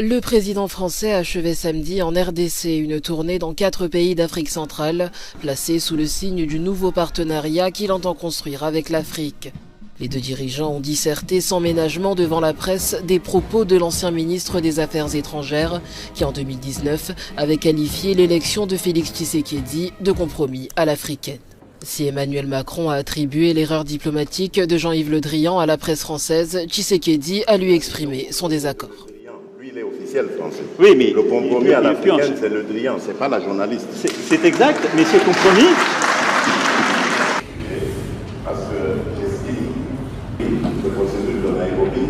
Le président français achevait samedi en RDC une tournée dans 4 pays d'Afrique centrale, placée sous le signe du nouveau partenariat qu'il entend construire avec l'Afrique. Les deux dirigeants ont disserté sans ménagement devant la presse des propos de l'ancien ministre des Affaires étrangères qui en 2019 avait qualifié l'élection de Félix Tshisekedi de compromis à l'africaine. Si Emmanuel Macron a attribué l'erreur diplomatique de Jean-Yves Le Drian à la presse française, Tshisekedi a lui exprimé son désaccord. Lui, il est officiel français. Oui, mais le compromis à l'africaine, c'est Le Drian, c'est pas la journaliste. C'est exact, mais ce compromis... Parce que j'estime le processus de Nairobi,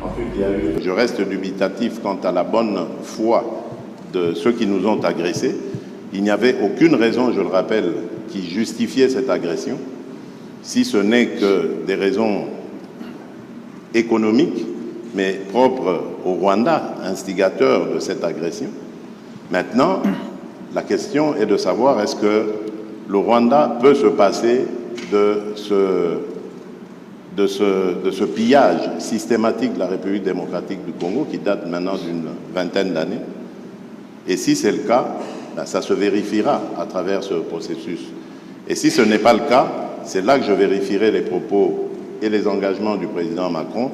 ensuite il y a eu... Je reste dubitatif quant à la bonne foi de ceux qui nous ont agressés. Il n'y avait aucune raison, je le rappelle, qui justifiait cette agression, si ce n'est que des raisons économiques, mais propres au Rwanda, instigateur de cette agression. Maintenant, la question est de savoir est-ce que le Rwanda peut se passer de ce pillage systématique de la République démocratique du Congo qui date maintenant d'une vingtaine d'années. Et si c'est le cas, ça se vérifiera à travers ce processus. Et si ce n'est pas le cas, c'est là que je vérifierai les propos et les engagements du président Macron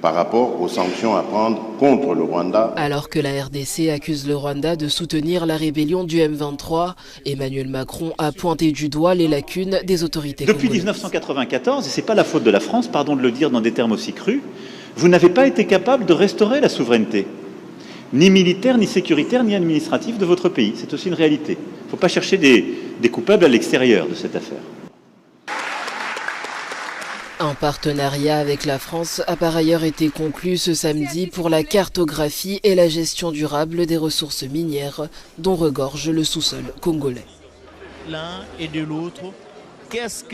par rapport aux sanctions à prendre contre le Rwanda. Alors que la RDC accuse le Rwanda de soutenir la rébellion du M23, Emmanuel Macron a pointé du doigt les lacunes des autorités Depuis congolaises. 1994, et ce n'est pas la faute de la France, pardon de le dire dans des termes aussi crus, vous n'avez pas été capable de restaurer la souveraineté, ni militaire, ni sécuritaire, ni administrative de votre pays. C'est aussi une réalité. Il ne faut pas chercher des coupables à l'extérieur de cette affaire. Un partenariat avec la France a par ailleurs été conclu ce samedi pour la cartographie et la gestion durable des ressources minières dont regorge le sous-sol congolais. L'un et de l'autre, qu'est-ce que